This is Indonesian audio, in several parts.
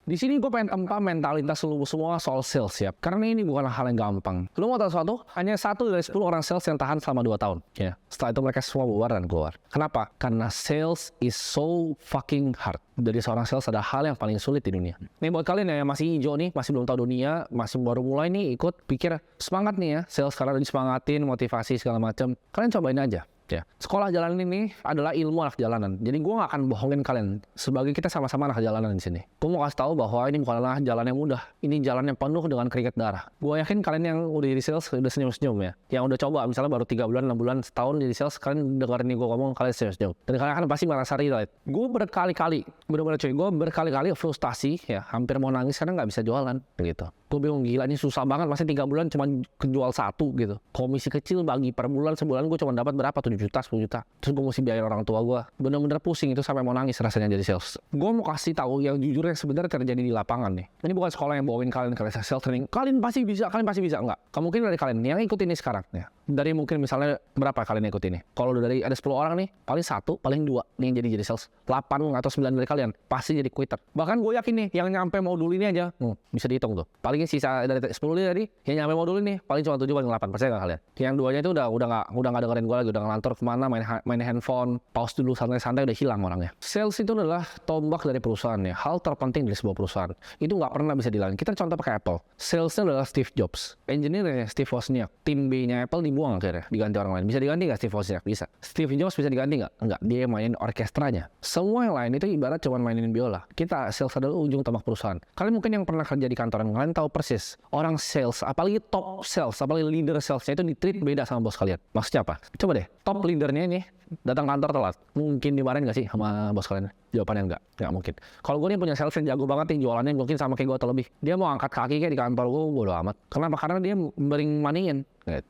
Di sini gue pengen tempa mentalitas lu semua soal sales ya. Karena ini bukan hal yang gampang. Lu mau tahu sesuatu? Hanya 1 dari 10 orang sales yang tahan selama 2 tahun. Ya. Setelah itu mereka semua bubar dan keluar. Kenapa? Karena sales is so fucking hard. Dari seorang sales ada hal yang paling sulit di dunia. Nih buat kalian yang masih hijau nih, masih belum tahu dunia, masih baru mulai nih ikut, pikir semangat nih ya. Sales karena disemangatin, motivasi segala macam. Kalian cobain aja. Ya, sekolah jalanan ini adalah ilmu anak jalanan. Jadi gue gak akan bohongin kalian. Sebagai kita sama-sama anak jalanan di sini. Gue mau kasih tahu bahwa ini bukanlah jalan yang mudah. Ini jalan yang penuh dengan keringat darah. Gue yakin kalian yang udah jadi sales udah senyum-senyum ya. Yang udah coba misalnya baru 3 bulan, 6 bulan, setahun jadi sales, kalian dengerin nih gue ngomong, kalian senyum-senyum. Dan kalian akan pasti merasa relate. Gue berkali-kali, bener-bener cuy, gue berkali-kali frustasi ya, hampir mau nangis karena gak bisa jualan gitu. Gue bingung, gila ini susah banget, masih 3 bulan cuma kejual 1 gitu. Komisi kecil bagi per bulan, sebulan gue cuma dapat berapa, 7 juta, 10 juta. Terus gue mesti biayain orang tua gue. Bener-bener pusing itu sampai mau nangis rasanya jadi sales. Gue mau kasih tahu yang jujur yang sebenarnya terjadi di lapangan nih. Ini bukan sekolah yang bawain kalian ke sales training. Kalian pasti bisa, enggak. Mungkin dari kalian yang ikut ini sekarang ya. Dari mungkin misalnya berapa kalian ikut ini? Kalau dari ada 10 orang nih, paling 1, paling 2 nih yang jadi sales. 8 atau 9 dari kalian pasti jadi quitter. Bahkan gue yakin nih yang nyampe modul ini aja, bisa dihitung tuh. Paling sisa dari 10 ini tadi, yang nyampe modul ini paling cuma 7 paling 8, percaya nggak kalian? Yang 2-nya itu udah nggak dengerin gue lagi, udah ngelantur kemana, main handphone, pause dulu santai-santai, udah hilang orangnya. Sales itu adalah tombak dari perusahaan ya, hal terpenting dari sebuah perusahaan. Itu nggak pernah bisa dilakukan. Kita contoh pakai Apple. Salesnya adalah Steve Jobs, engineer-nya Steve Wozniak, tim B-nya Apple dibuang akhirnya, diganti orang lain. Bisa diganti nggak Steve Wozniak? Bisa. Steve Jobs bisa diganti nggak? Enggak. Dia mainin orkestranya. Semua yang lain itu ibarat cuma mainin biola. Kita sales adalah ujung tombak perusahaan. Kalian mungkin yang pernah kerja di kantoran, kalian tahu persis orang sales, apalagi top sales, apalagi leader salesnya itu di-treat beda sama bos kalian. Maksudnya apa? Coba deh, top leadernya ini datang kantor telat, mungkin dimarahin nggak sih sama bos kalian? Jawabannya nggak mungkin. Kalau gue nih punya sales yang jago banget nih, jualannya mungkin sama kayak gue atau lebih, dia mau angkat kaki kayak di kantor gue, bodo amat. Kenapa? Karena dia bering money-in.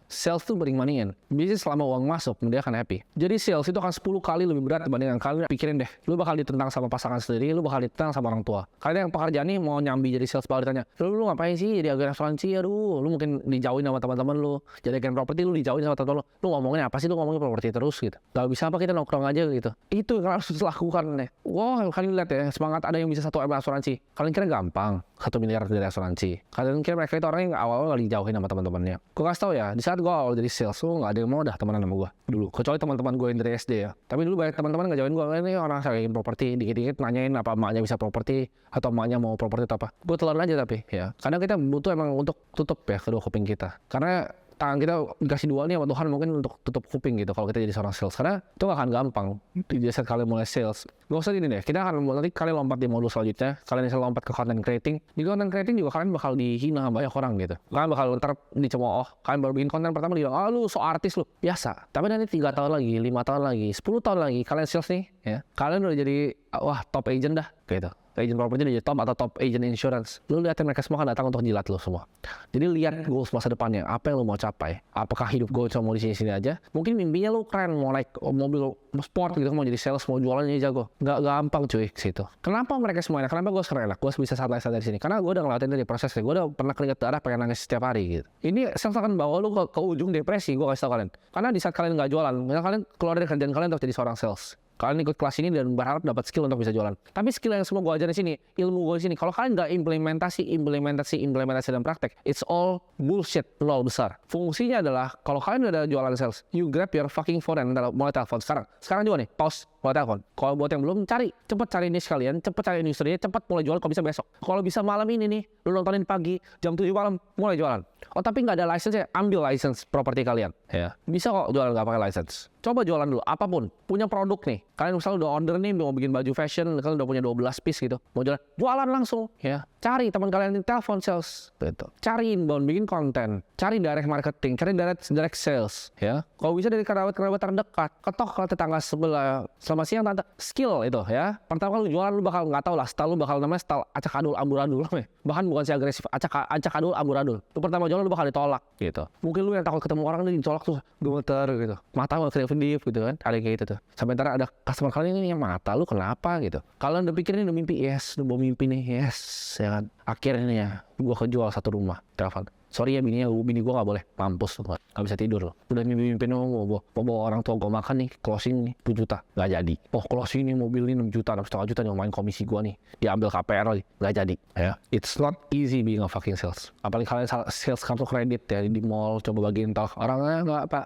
Sales tuh bering money-in. Bisnis selama uang masuk, dia akan happy. Jadi sales itu akan 10 kali lebih berat dibandingkan kalian. Pikirin deh, lu bakal ditentang sama pasangan sendiri, lu bakal ditentang sama orang tua. Kalian yang pekerjaan nih mau nyambi jadi sales, bakal ditanya, lu ngapain sih jadi agen asuransi? Aduh, lu mungkin dijauhin sama teman-teman lu. Jadi agen properti lu dijauhin sama teman-teman lu. Lu ngomongin apa sih? Lu ngomongin properti terus gitu. Gak bisa apa kita nongkrong aja gitu. Itu yang harus dilakukan nih. Wow, kalian lihat ya, semangat ada yang bisa 1 M asuransi. Kalian kira gampang 1 miliar dari asuransi? Kalian kira mereka itu orang yang awal-awal gak dijauhin sama teman-temannya? Gue kasih tau ya, di saat gue awal jadi sales tuh gak ada yang mau dah temenan sama gue dulu, kecuali teman-teman gue yang dari SD ya. Tapi dulu banyak teman-teman gak jauhin gue, ini orang saya ingin properti, dikit-dikit nanyain apa emaknya bisa properti atau emaknya mau properti atau apa. Gue telan aja tapi ya, karena kita butuh emang untuk tutup ya kedua kuping kita, karena tangan kita dikasih 2 nih sama Tuhan mungkin untuk tutup kuping gitu kalau kita jadi seorang sales, karena itu gak akan gampang di saat kalian mulai sales. Gak usah gini deh, kita akan nanti kalian lompat di modul selanjutnya, kalian bisa lompat ke content creating. Di content creating juga kalian bakal dihina banyak orang gitu, kalian bakal ntar dicemooh. Kalian baru bikin konten pertama dibilang, lu so artis lu, biasa. Tapi nanti 3 tahun lagi, 5 tahun lagi, 10 tahun lagi kalian sales nih ya, kalian udah jadi wah top agent dah gitu. Agent property jadi top atau top agent insurance. Lu lihatin mereka semua kan datang untuk jilat lu semua. Jadi lihat goals masa depannya, apa yang lu mau capai. Apakah hidup gue cuma mau di sini-sini aja? Mungkin mimpinya lu keren, mau naik mobil sport gitu, mau jadi sales, mau jualannya jago. Nggak gampang cuy ke situ. Kenapa mereka semua enak? Kenapa gue sekarang enak? Gue bisa santai-santai di sini. Karena gue udah ngelawatin dari prosesnya. Gue udah pernah keringat darah, pengen nangis setiap hari gitu. Ini sales akan bawa lu ke ujung depresi, gue kasih tau kalian. Karena di saat kalian nggak jualan, misalnya kalian keluar dari kerjaan kalian untuk jadi seorang sales. Kalian ikut kelas ini dan berharap dapat skill untuk bisa jualan. Tapi skill yang semua gue ajarin di sini, ilmu gue di sini, kalau kalian nggak implementasi dan praktek, it's all bullshit, nol besar. Fungsinya adalah kalau kalian udah jualan sales, you grab your fucking phone and mulai telepon sekarang. Sekarang juga nih, pause, mulai telepon. Kalau buat yang belum, cepet cari niche kalian, cepet cari industrinya, cepet mulai jualan. Kalau bisa besok, kalau bisa malam ini nih, lu nontonin pagi jam 7 malam, mulai jualan. Oh tapi nggak ada license ya, ambil license properti kalian. Ya, bisa kok jualan nggak pakai license. Coba jualan dulu, apapun. Punya produk nih. Kalian misalnya udah order nih, mau bikin baju fashion, kalian udah punya 12 piece gitu. Mau jualan langsung. Ya, cari teman kalian di telepon sales. Betul. Cari inbound, bikin konten. Cari direct marketing, cari direct sales. Ya, kalau bisa dari kerabat-kerabat terdekat. Ketok ke tetangga sebelah. Selamat siang tante. Skill itu ya. Pertama kali jualan lu bakal nggak tahu lah. Style lu bakal namanya style acak adul amburadul. Bahkan bukan si agresif, acak adul amburadul. Lu pertama jualan lu bakal ditolak gitu. Mungkin lu yang takut ketemu orang nih ditolak tuh gemeter gitu. Mata lu kedip-kedip gitu kan. Ada kayak gitu tuh. Sampai ntar ada customer kalian ini yang mata lu kenapa gitu. Kalian udah pikirin udah mimpi, yes, udah mau mimpi nih, yes, ya kan. Akhirnya ya, gua kejual 1 rumah, telepon. sorry ya bini gue nggak boleh, mampus lu, nggak bisa tidur lo. Udah mimpi-mimpin mau bawa orang tua gue makan nih, closing nih 2 juta, nggak jadi. Oh closing nih mobil nih 6 juta, 6,5 juta nih main komisi gue nih, diambil KPR lagi, nggak jadi. Ya, it's not easy being a fucking sales. Apalagi kalian sales kartu kredit ya di mall, coba bagiin talk orangnya nggak pak.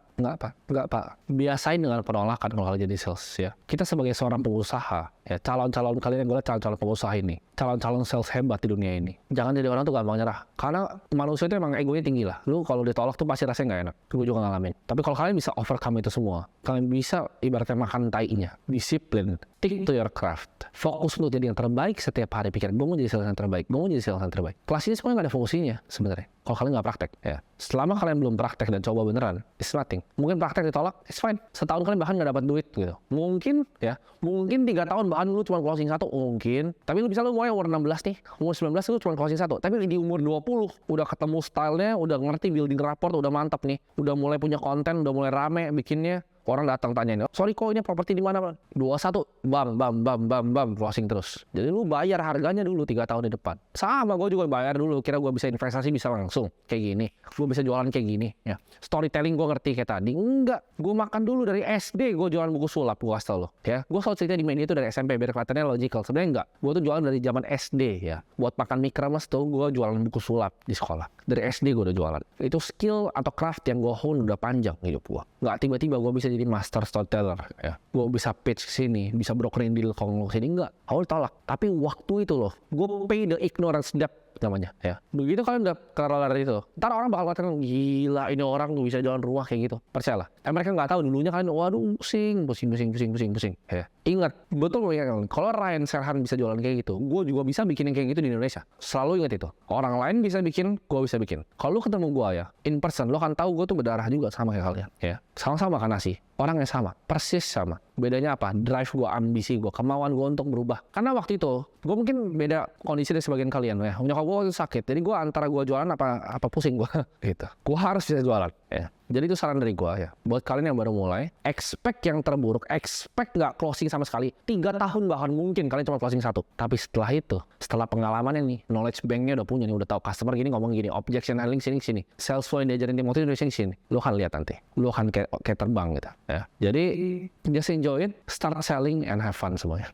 Biasain dengan penolakan kalau kalian jadi sales ya. Kita sebagai seorang pengusaha ya, calon-calon kalian yang gue lihat calon-calon pengusaha ini, calon-calon sales hebat di dunia ini. Jangan jadi orang tuh gampang nyerah. Karena manusia itu emang egonya tinggi lah. Lu kalau ditolak tuh pasti rasanya nggak enak. Gue juga ngalamin. Tapi kalau kalian bisa overcome itu semua, kalian bisa ibaratnya makan tai-nya. Disiplin, stick to your craft. Fokus lu jadi yang terbaik setiap hari. Pikir, gue mau jadi sales yang terbaik. Gue mau jadi sales yang terbaik. Kelas ini semuanya nggak ada fungsinya sebenarnya. Kalau kalian nggak praktek, ya. Selama kalian belum praktek dan coba beneran, it's nothing. Mungkin praktek ditolak, it's fine. Setahun kalian bahkan nggak dapat duit gitu. Mungkin 3 tahun bahkan lu cuma closing 1, mungkin. Tapi lu bisa lu mulai umur 16 nih, umur 19 lu cuma closing 1. Tapi di umur 20 udah ketemu stylenya, udah ngerti building rapport, udah mantap nih. Udah mulai punya konten, udah mulai rame bikinnya. Orang datang tanyain, sorry kok ini properti di mana? 21, bam, closing terus. Jadi lu bayar harganya dulu 3 tahun di depan. Sama, gue juga bayar dulu. Kira gue bisa investasi bisa langsung kayak gini. Gue bisa jualan kayak gini. Ya, storytelling gue ngerti kayak tadi. Enggak, gue makan dulu dari SD. Gue jualan buku sulap, gue kasih tau lo. Ya, gue selalu cerita di media itu dari SMP biar kelihatannya logical. Sebenarnya enggak. Gue tuh jualan dari zaman SD ya. Buat makan mie kremes tuh gue jualan buku sulap di sekolah. Dari SD gue udah jualan. Itu skill atau craft yang gue hone udah panjang hidup gue. Nggak tiba-tiba gue bisa jadi master storyteller ya. Gue bisa pitch sini, bisa brokerin deal kalau sini, enggak. Awal tolak. Tapi waktu itu loh, gue pay the ignorance debt namanya ya. Begitu kalian udah kelar dari itu, ntar orang bakal katakan gila ini orang bisa jalan rumah kayak gitu. Percayalah. Mereka nggak tahu dulunya kalian waduh pusing ya. Ingat betul ya, kalau Ryan Serhan bisa jualan kayak gitu, gue juga bisa bikin yang kayak gitu di Indonesia. Selalu ingat itu. Orang lain bisa bikin, gue bisa bikin. Kalau lu ketemu gue ya in person, lo kan tahu gue tuh berdarah juga sama kayak kalian ya. Sama-sama kan nasi, orangnya sama, persis sama. Bedanya apa? Drive gue, ambisi gue, kemauan gue untuk berubah. Karena waktu itu gue mungkin beda kondisi dari sebagian kalian ya. Nyokap gue waktu sakit, jadi gue antara gue jualan apa pusing gue gitu. Gue harus bisa jualan ya. Jadi itu saran dari gue ya. Buat kalian yang baru mulai, expect yang terburuk, expect nggak closing sama sekali. 3 tahun bahkan mungkin kalian cuma closing 1. Tapi setelah itu, setelah pengalamannya nih, knowledge banknya udah punya nih, udah tahu customer gini ngomong gini, objection handling sini, sales flow yang diajarin Timothy Indonesia sini. Lo akan lihat nanti, lo akan kayak terbang gitu ya. Jadi just enjoy it, start selling and have fun semuanya.